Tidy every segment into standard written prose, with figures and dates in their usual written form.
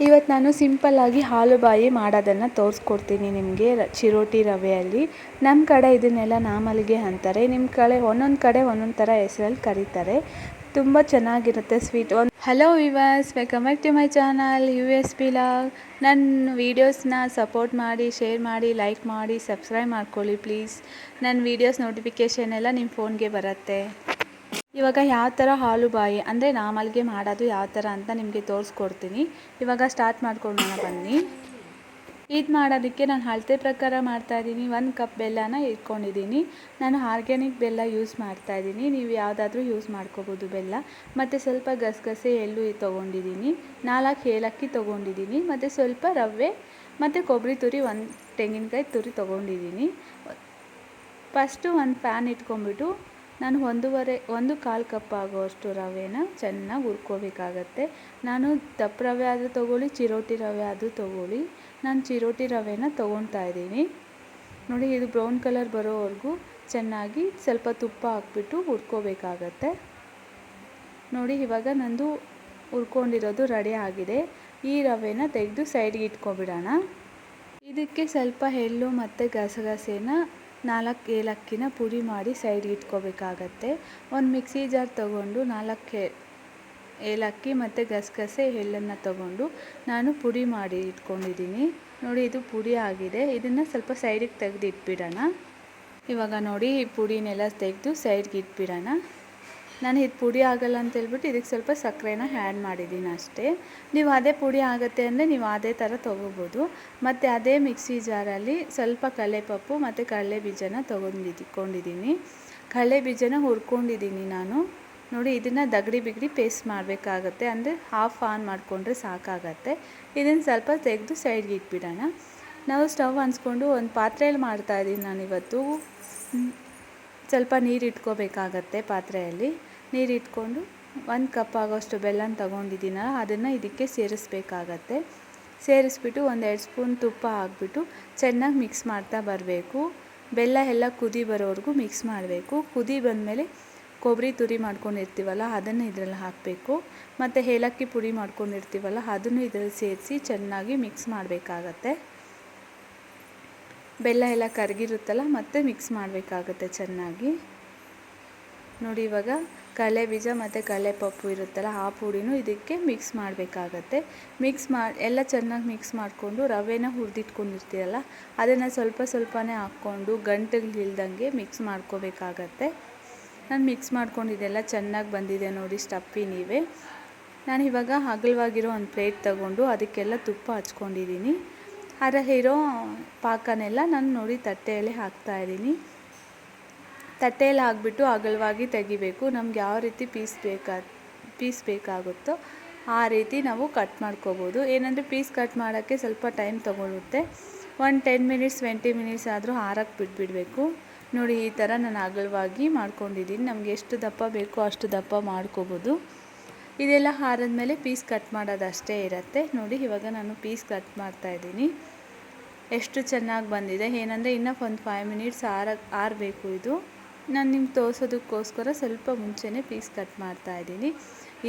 ಇವತ್ತು ನಾನು ಸಿಂಪಲ್ಲಾಗಿ ಹಾಲುಬಾಯಿ ಮಾಡೋದನ್ನು ತೋರಿಸ್ಕೊಡ್ತೀನಿ ನಿಮಗೆ ಚಿರೋಟಿ ರವೆಯಲ್ಲಿ. ನಮ್ಮ ಕಡೆ ಇದನ್ನೆಲ್ಲ ನಾಮಲ್ಗೆ ಅಂತಾರೆ, ನಿಮ್ಮ ಕಡೆ ಒಂದೊಂದು ಥರ ಹೆಸರಲ್ಲಿ ಕರೀತಾರೆ. ತುಂಬ ಚೆನ್ನಾಗಿರುತ್ತೆ sweet. Hello viewers, welcome back to my channel USP log. ನನ್ನ ವೀಡಿಯೋಸ್ನ ಸಪೋರ್ಟ್ ಮಾಡಿ, ಶೇರ್ ಮಾಡಿ, ಲೈಕ್ ಮಾಡಿ, ಸಬ್ಸ್ಕ್ರೈಬ್ ಮಾಡ್ಕೊಳ್ಳಿ ಪ್ಲೀಸ್. ನನ್ನ ವೀಡಿಯೋಸ್ ನೋಟಿಫಿಕೇಷನ್ ಎಲ್ಲ ನಿಮ್ಮ ಫೋನ್ಗೆ ಬರುತ್ತೆ. ಇವಾಗ ಯಾವ ಥರ ಹಾಲುಬಾಯಿ ಅಂದರೆ ನಾಮಲ್ಗೆ ಮಾಡೋದು ಯಾವ ಥರ ಅಂತ ನಿಮಗೆ ತೋರಿಸ್ಕೊಡ್ತೀನಿ. ಇವಾಗ ಸ್ಟಾರ್ಟ್ ಮಾಡ್ಕೊಳ್ಳೋಣ ಬನ್ನಿ. ಇದು ಮಾಡೋದಕ್ಕೆ ನಾನು ಅಳತೆ ಪ್ರಕಾರ ಮಾಡ್ತಾಯಿದ್ದೀನಿ. 1 ಕಪ್ ಬೆಲ್ಲನ ಇಟ್ಕೊಂಡಿದ್ದೀನಿ. ನಾನು ಆರ್ಗ್ಯಾನಿಕ್ ಬೆಲ್ಲ ಯೂಸ್ ಮಾಡ್ತಾಯಿದ್ದೀನಿ, ನೀವು ಯಾವುದಾದ್ರೂ ಯೂಸ್ ಮಾಡ್ಕೋಬೋದು ಬೆಲ್ಲ. ಮತ್ತು ಸ್ವಲ್ಪ ಗಸಗಸೆ ಎಳ್ಳು ತೊಗೊಂಡಿದ್ದೀನಿ, 4 ಏಲಕ್ಕಿ ತೊಗೊಂಡಿದ್ದೀನಿ, ಮತ್ತು ಸ್ವಲ್ಪ ರವೆ ಮತ್ತು ಕೊಬ್ಬರಿ ತುರಿ, 1 ತೆಂಗಿನಕಾಯಿ ತುರಿ ತೊಗೊಂಡಿದ್ದೀನಿ. ಫಸ್ಟು ಒಂದು ಪ್ಯಾನ್ ಇಟ್ಕೊಂಡ್ಬಿಟ್ಟು ನಾನು 1.25 ಕಪ್ ಆಗೋಷ್ಟು ರವೆನ ಚೆನ್ನಾಗಿ ಹುರ್ಕೋಬೇಕಾಗತ್ತೆ. ನಾನು ದಪ್ಪ ರವೆ ಆದರೂ ತೊಗೊಳ್ಳಿ, ಚಿರೋಟಿ ರವೆ ಆದರೂ ತೊಗೊಳ್ಳಿ. ನಾನು ಚಿರೋಟಿ ರವೆನ ತೊಗೊಳ್ತಾ ಇದ್ದೀನಿ. ನೋಡಿ, ಇದು ಬ್ರೌನ್ ಕಲರ್ ಬರೋವರೆಗೂ ಚೆನ್ನಾಗಿ ಸ್ವಲ್ಪ ತುಪ್ಪ ಹಾಕ್ಬಿಟ್ಟು ಹುರ್ಕೋಬೇಕಾಗತ್ತೆ. ನೋಡಿ, ಇವಾಗ ನಂದು ಹುರ್ಕೊಂಡಿರೋದು ರೆಡಿ ಆಗಿದೆ. ಈ ರವೆನ ತೆಗೆದು ಸೈಡ್ಗೆ ಇಟ್ಕೊಬಿಡೋಣ. ಇದಕ್ಕೆ ಸ್ವಲ್ಪ ಎಳ್ಳು ಮತ್ತು ಗಸಗಸೆನ 4 ಏಲಕ್ಕಿನ ಪುಡಿ ಮಾಡಿ ಸೈಡ್ಗೆ ಇಟ್ಕೋಬೇಕಾಗತ್ತೆ. ಒಂದು ಮಿಕ್ಸಿ ಜಾರ್ ತೊಗೊಂಡು 4 ಏಲಕ್ಕಿ ಮತ್ತು ಗಸಗಸೆ ಎಳ್ಳನ್ನು ತೊಗೊಂಡು ನಾನು ಪುಡಿ ಮಾಡಿ ಇಟ್ಕೊಂಡಿದ್ದೀನಿ. ನೋಡಿ, ಇದು ಪುಡಿ ಆಗಿದೆ. ಇದನ್ನು ಸ್ವಲ್ಪ ಸೈಡಿಗೆ ತೆಗೆದು ಇಟ್ಬಿಡೋಣ. ಇವಾಗ ನೋಡಿ, ಈ ಪುಡಿನೆಲ್ಲ ತೆಗೆದು ಸೈಡ್ಗೆ ಇಟ್ಬಿಡೋಣ. ನಾನು ಇದು ಪುಡಿ ಆಗಲ್ಲ ಅಂತ ಹೇಳ್ಬಿಟ್ಟು ಇದಕ್ಕೆ ಸ್ವಲ್ಪ ಸಕ್ಕರೆನ ಆ್ಯಡ್ ಮಾಡಿದ್ದೀನಿ ಅಷ್ಟೇ. ನೀವು ಅದೇ ಪುಡಿ ಆಗುತ್ತೆ ಅಂದರೆ ನೀವು ಅದೇ ಥರ ತೊಗೋಬೋದು. ಮತ್ತು ಅದೇ ಮಿಕ್ಸಿ ಜಾರಲ್ಲಿ ಸ್ವಲ್ಪ ಕಡಲೆಪಪ್ಪು ಮತ್ತು ಕಡಲೆ ಬೀಜನ ಇಟ್ಕೊಂಡಿದ್ದೀನಿ. ಕಡಲೆ ಬೀಜನ ಹುರ್ಕೊಂಡಿದ್ದೀನಿ ನಾನು. ನೋಡಿ, ಇದನ್ನು ದಗಡಿ ಬಿಗಡಿ ಪೇಸ್ಟ್ ಮಾಡಬೇಕಾಗತ್ತೆ, ಅಂದರೆ ಹಾಫ್ ಆನ್ ಮಾಡಿಕೊಂಡ್ರೆ ಸಾಕಾಗತ್ತೆ. ಇದನ್ನು ಸ್ವಲ್ಪ ತೆಗೆದು ಸೈಡ್ಗೆ ಇಟ್ಬಿಡೋಣ. ನಾವು ಸ್ಟವ್ ಹಂಚ್ಕೊಂಡು ಒಂದು ಪಾತ್ರೆಯಲ್ಲಿ ಮಾಡ್ತಾಯಿದ್ದೀನಿ ನಾನಿವತ್ತು. ಸ್ವಲ್ಪ ನೀರು ಇಟ್ಕೋಬೇಕಾಗತ್ತೆ. ಪಾತ್ರೆಯಲ್ಲಿ ನೀರು ಇಟ್ಕೊಂಡು 1 ಕಪ್ ಆಗೋಷ್ಟು ಬೆಲ್ಲನ ತೊಗೊಂಡಿದ್ದೀನಲ್ಲ, ಅದನ್ನು ಇದಕ್ಕೆ ಸೇರಿಸ್ಬೇಕಾಗತ್ತೆ. ಸೇರಿಸ್ಬಿಟ್ಟು 1-2 ಸ್ಪೂನ್ ತುಪ್ಪ ಹಾಕ್ಬಿಟ್ಟು ಚೆನ್ನಾಗಿ ಮಿಕ್ಸ್ ಮಾಡ್ತಾ ಬರಬೇಕು. ಬೆಲ್ಲ ಎಲ್ಲ ಕುದಿ ಬರೋವರೆಗೂ ಮಿಕ್ಸ್ ಮಾಡಬೇಕು. ಕುದಿ ಬಂದಮೇಲೆ ಕೊಬ್ಬರಿ ತುರಿ ಮಾಡ್ಕೊಂಡಿರ್ತೀವಲ್ಲ ಅದನ್ನು ಇದರಲ್ಲಿ ಹಾಕಬೇಕು. ಮತ್ತು ಏಲಕ್ಕಿ ಪುಡಿ ಮಾಡ್ಕೊಂಡಿರ್ತೀವಲ್ಲ ಅದನ್ನು ಇದರಲ್ಲಿ ಸೇರಿಸಿ ಚೆನ್ನಾಗಿ ಮಿಕ್ಸ್ ಮಾಡಬೇಕಾಗತ್ತೆ. ಬೆಲ್ಲ ಎಲ್ಲ ಕರಗಿರುತ್ತಲ್ಲ, ಮತ್ತೆ ಮಿಕ್ಸ್ ಮಾಡಬೇಕಾಗತ್ತೆ ಚೆನ್ನಾಗಿ. ನೋಡಿ, ಇವಾಗ ಕಡಲೆ ಬೀಜ ಮತ್ತು ಕಡಲೆಪಪ್ಪು ಇರುತ್ತಲ್ಲ ಆ ಪುಡಿನೂ ಇದಕ್ಕೆ ಮಿಕ್ಸ್ ಮಾಡಬೇಕಾಗತ್ತೆ. ಎಲ್ಲ ಚೆನ್ನಾಗಿ ಮಿಕ್ಸ್ ಮಾಡಿಕೊಂಡು ರವೆನ ಹುರಿದಿಟ್ಕೊಂಡಿರ್ತೀರಲ್ಲ ಅದನ್ನು ಸ್ವಲ್ಪ ಸ್ವಲ್ಪನೇ ಹಾಕ್ಕೊಂಡು ಗಂಟುಗಳಿಲ್ದಂಗೆ ಮಿಕ್ಸ್ ಮಾಡ್ಕೋಬೇಕಾಗತ್ತೆ. ನಾನು ಮಿಕ್ಸ್ ಮಾಡ್ಕೊಂಡಿದ್ದೆಲ್ಲ ಚೆನ್ನಾಗಿ ಬಂದಿದೆ ನೋಡಿ, ಸ್ಟಫಿ ನೀವೇ. ನಾನು ಇವಾಗ ಅಗಲವಾಗಿರೋ ಒಂದು ಪ್ಲೇಟ್ ತಗೊಂಡು ಅದಕ್ಕೆಲ್ಲ ತುಪ್ಪ ಹಚ್ಕೊಂಡಿದ್ದೀನಿ. ಇರೋ ಪಾಕನೆಲ್ಲ ನಾನು ನೋಡಿ ತಟ್ಟೆಯಲ್ಲಿ ಹಾಕ್ತಾಯಿದ್ದೀನಿ. ತಟ್ಟೆಯಲ್ಲಿ ಹಾಕ್ಬಿಟ್ಟು ಅಗಲವಾಗಿ ತೆಗಿಬೇಕು. ನಮ್ಗೆ ಯಾವ ರೀತಿ ಪೀಸ್ ಬೇಕಾಗುತ್ತೋ ಆ ರೀತಿ ನಾವು ಕಟ್ ಮಾಡ್ಕೋಬೋದು. ಏನಂದರೆ ಪೀಸ್ ಕಟ್ ಮಾಡೋಕ್ಕೆ ಸ್ವಲ್ಪ ಟೈಮ್ ತೊಗೊಳುತ್ತೆ. 10 ಮಿನಿಟ್ಸ್ 20 ಮಿನಿಟ್ಸ್ ಆದರೂ ಆರಕ್ಕೆ ಬಿಟ್ಬಿಡಬೇಕು. ನೋಡಿ, ಈ ಥರ ನಾನು ಅಗಲವಾಗಿ ಮಾಡ್ಕೊಂಡಿದ್ದೀನಿ. ನಮಗೆ ಎಷ್ಟು ದಪ್ಪ ಬೇಕೋ ಅಷ್ಟು ದಪ್ಪ ಮಾಡ್ಕೋಬೋದು. ಇದೆಲ್ಲ ಆರಿದ್ಮೇಲೆ ಪೀಸ್ ಕಟ್ ಮಾಡೋದು ಅಷ್ಟೇ ಇರುತ್ತೆ. ನೋಡಿ, ಇವಾಗ ನಾನು ಪೀಸ್ ಕಟ್ ಮಾಡ್ತಾಯಿದ್ದೀನಿ. ಎಷ್ಟು ಚೆನ್ನಾಗಿ ಬಂದಿದೆ. ಏನಂದರೆ ಇನ್ನೂ ಒಂದು 5 ಮಿನಿಟ್ಸ್ ಆರಬೇಕು ಇದು. ನಾನು ನಿಮ್ಗೆ ತೋರಿಸೋದಕ್ಕೋಸ್ಕರ ಸ್ವಲ್ಪ ಮುಂಚೆನೇ ಪೀಸ್ ಕಟ್ ಮಾಡ್ತಾಯಿದ್ದೀನಿ.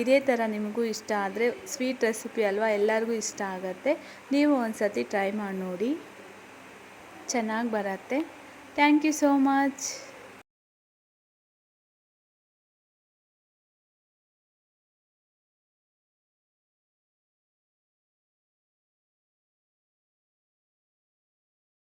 ಇದೇ ಥರ ನಿಮಗೂ ಇಷ್ಟ ಆದರೆ, ಸ್ವೀಟ್ ರೆಸಿಪಿ ಅಲ್ವಾ, ಎಲ್ಲರಿಗೂ ಇಷ್ಟ ಆಗುತ್ತೆ. ನೀವು ಒಂದು ಸತಿ ಟ್ರೈ ಮಾಡಿ ನೋಡಿ, ಚೆನ್ನಾಗಿ ಬರುತ್ತೆ. Thank you so much.